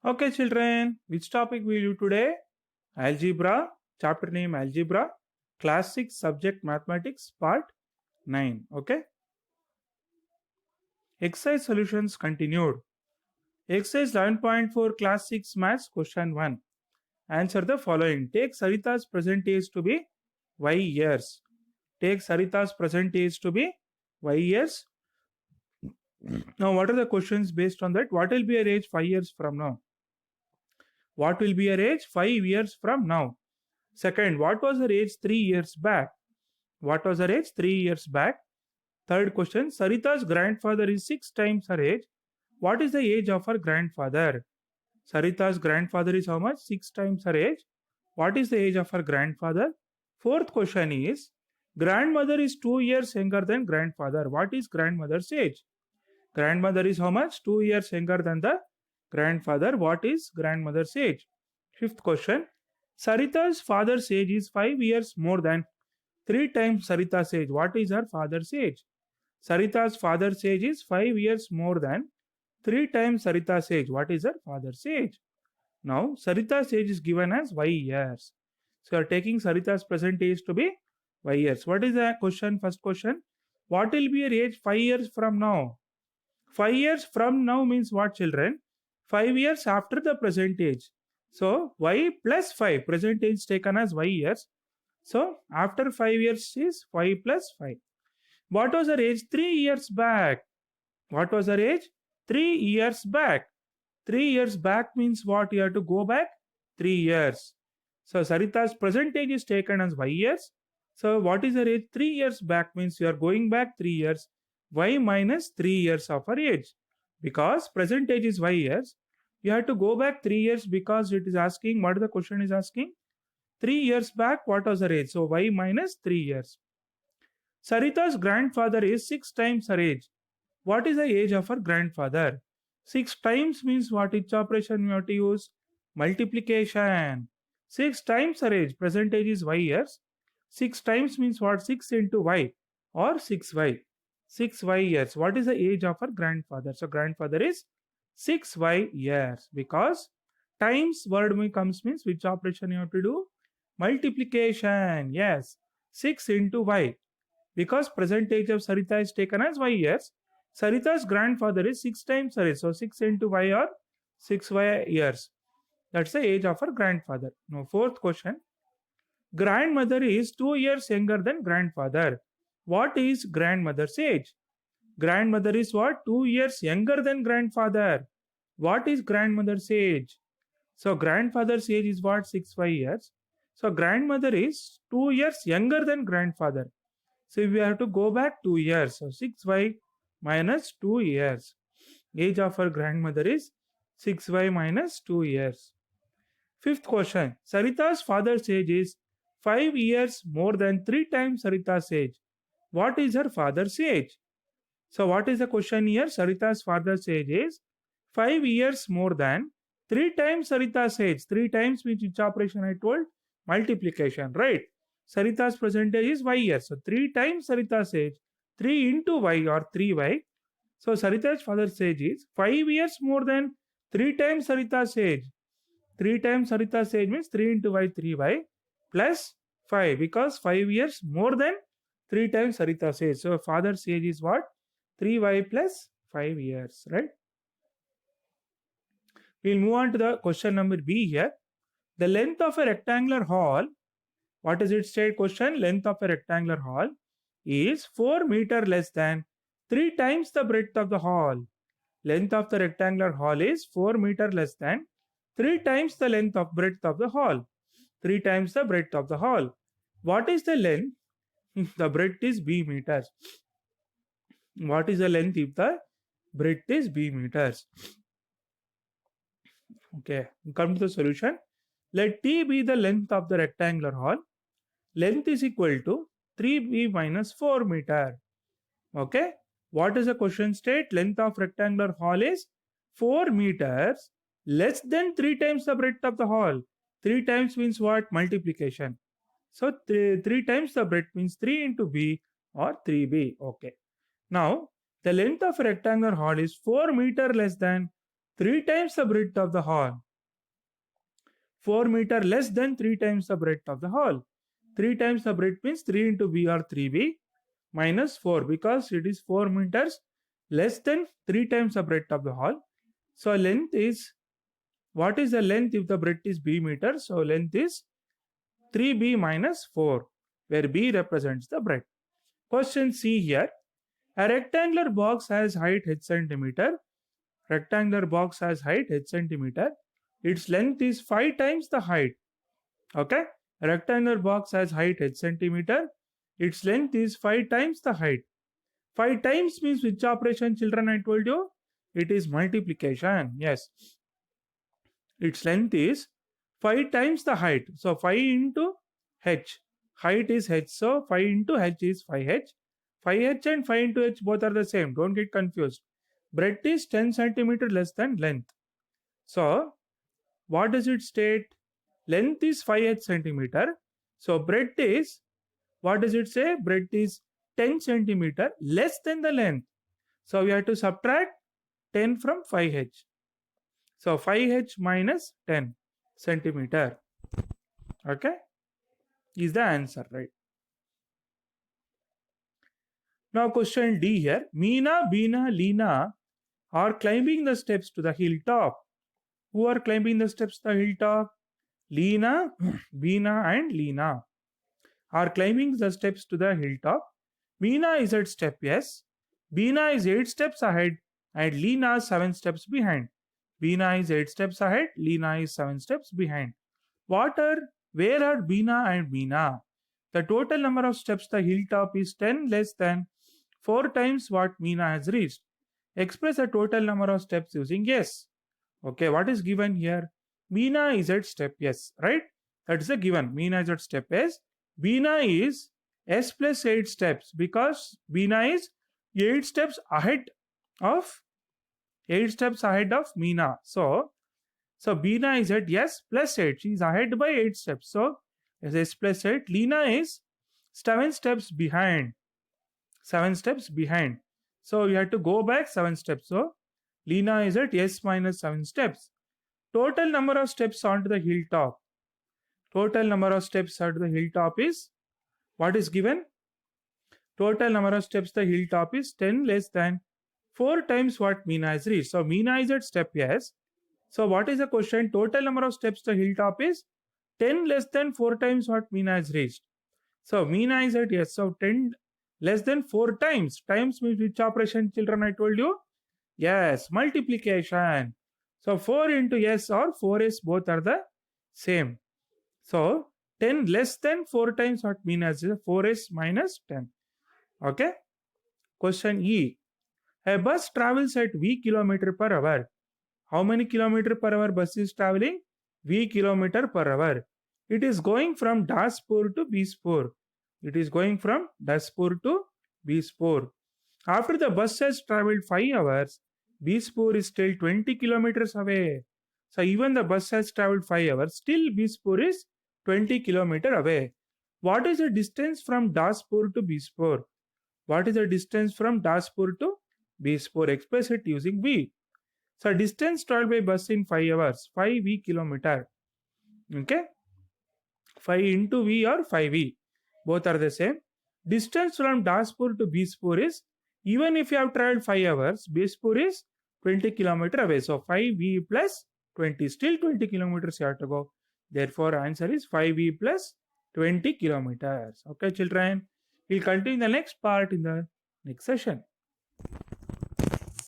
Okay, children, which topic will you today? Algebra, chapter name Algebra, Class 6 Subject Mathematics, Part 9. Okay, exercise solutions continued. Exercise 11.4, Class 6 Maths, Question 1. Answer the following. Take Sarita's present age to be Y years. Take Sarita's present age to be Y years. Now, what are the questions based on that? What will be her age 5 years from now? What will be her age 5 years from now? Second, what was her age 3 years back? What was her age 3 years back? Third question, Sarita's grandfather is 6 times her age. What is the age of her grandfather? Sarita's grandfather is how much? 6 times her age. What is the age of her grandfather? Fourth question is, grandmother is 2 years younger than grandfather. What is grandmother's age? Grandmother is how much? 2 years younger than the grandfather. What is grandmother's age? Fifth question, Sarita's father's age is 5 years more than 3 times Sarita's age. What is her father's age? Sarita's father's age is 5 years more than 3 times Sarita's age. What is her father's age? Now, Sarita's age is given as Y years. So, you are taking Sarita's present age to be Y years. What is the question? First question. What will be her age 5 years from now? 5 years from now means what, children? 5 years after the present age. So, Y plus 5. Present age taken as Y years. So, after 5 years is 5 plus 5. What was her age 3 years back? What was her age? 3 years back. 3 years back means what? You have to go back 3 years. So, Sarita's present age is taken as Y years. So, what is her age? 3 years back means you are going back 3 years. Y minus 3 years of her age. Because present age is Y years, you have to go back 3 years because it is asking, what the question is asking? 3 years back, what was her age? So, Y minus 3 years. Sarita's grandfather is 6 times her age. What is the age of her grandfather? 6 times means what? Which operation we have to use? Multiplication. 6 times her age. Present age is Y years. 6 times means what? 6 into Y or 6Y. 6Y years. What is the age of her grandfather? So, grandfather is 6Y years because times word comes means which operation you have to do? Multiplication. Yes. 6 into Y. Because present age of Sarita is taken as Y years, Sarita's grandfather is 6 times her age. So 6 into Y or 6Y years. That's the age of her grandfather. Now, fourth question. Grandmother is 2 years younger than grandfather. What is grandmother's age? Grandmother is what? 2 years younger than grandfather. What is grandmother's age? So, grandfather's age is what? 6Y years. So, grandmother is 2 years younger than grandfather. So, we have to go back 2 years. So, 6Y minus 2 years. Age of her grandmother is 6Y minus 2 years. Fifth question. Sarita's father's age is 5 years more than 3 times Sarita's age. What is her father's age? So, what is the question here? Sarita's father's age is 5 years more than 3 times Sarita's age. 3 times which operation I told? Multiplication, right? Sarita's present age is Y years. So, 3 times Sarita's age. 3 into Y or 3Y. So, Sarita's father's age is 5 years more than 3 times Sarita's age. 3 times Sarita's age means 3 into Y, 3Y plus 5 because 5 years more than 3 times Sarita's age. So, father's age is what? 3Y plus 5 years, right? We'll move on to the question number B here. The length of a rectangular hall, what does it state? Question, length of a rectangular hall is 4 meter less than 3 times the breadth of the hall. Length of the rectangular hall is 4 meter less than 3 times the length of breadth of the hall. 3 times the breadth of the hall. What is the length if the breadth is B meters? What is the length if the breadth is B meters? Okay, come to the solution. Let T be the length of the rectangular hall. Length is equal to 3B minus 4 meter. Okay, what does the question state? Length of rectangular hall is 4 meters less than 3 times the breadth of the hall. 3 times means what? Multiplication. So 3 times the breadth means 3 into B or 3B. Okay. Now, the length of a rectangular hall is 4 meter less than 3 times the breadth of the hall. 4 meter less than 3 times the breadth of the hall. 3 times the breadth means 3 into b or 3b minus 4 because it is 4 meters less than 3 times the breadth of the hall. So length is, what is the length if the breadth is b meters? So length is 3b minus 4, where b represents the breadth. Question C here. A rectangular box has height h centimeter. Rectangular box has height h centimeter. Its length is 5 times the height. Okay? A rectangular box has height h centimeter. Its length is 5 times the height. 5 times means which operation, children, I told you? It is multiplication. Yes. Its length is 5 times the height. So 5 into h. Height is h. So 5 into h is 5h. 5h and 5 into h both are the same. Don't get confused. Breadth is 10 centimeter less than length. So what does it state? Length is 5h centimeter. So breadth is, what does it say? Breadth is 10 centimeter less than the length. So we have to subtract 10 from 5h. So 5h minus 10 centimeter. Okay? Is the answer, right? Now question D here. Meena, Beena, Leena are climbing the steps to the hilltop. Who are climbing the steps to the hilltop? Leena, Beena and Leena are climbing the steps to the hilltop. Meena is at step S. Beena is 8 steps ahead and Leena 7 steps behind. Beena is 8 steps ahead, Leena is 7 steps behind. Where are Beena and Meena? The total number of steps to the hilltop is 10 less than 4 times what Meena has reached. Express the total number of steps using S. Okay, what is given here? Meena is at step S, right? That is the given. Meena is at step S. Beena is S plus 8 steps because Beena is 8 steps ahead of Meena. So Beena is at S plus 8. She is ahead by 8 steps. So S plus 8. Leena is 7 steps behind. 7 steps behind. So you have to go back 7 steps. So Leena is at S minus 7 steps. Total number of steps onto the hilltop. Total number of steps onto the hilltop is, what is given? Total number of steps to the hilltop is 10 less than 4 times what Meena has reached. So Meena is at step S. So what is the question? Total number of steps to the hilltop is 10 less than 4 times what Meena has reached. So Meena is at S. So 10 less than 4 times. Times means which operation, children, I told you? Yes, multiplication. So 4 into S or 4S both are the same. So 10 less than 4 times what Meena has reached. 4S minus 10. Okay. Question E. A bus travels at V km per hour. How many kilometer per hour bus is traveling? V km per hour. It is going from Daspur to Bispur. It is going from Daspur to Bispur. After the bus has traveled 5 hours, Bispur is still 20 kilometers away. So even the bus has traveled 5 hours, still Bispur is 20 kilometers away. What is the distance from Daspur to Bispur? What is the distance from Daspur to Bispur? Express it using V. So distance traveled by bus in 5 hours, 5V kilometer. Okay? 5 into V or 5V. Both are the same. Distance from Daspur to Bispur is, even if you have traveled 5 hours, Bispur is 20 kilometers away. So 5V plus 20, still 20 kilometers you have to go. Therefore, answer is 5V plus 20 kilometers. Okay, children. We'll continue the next part in the next session.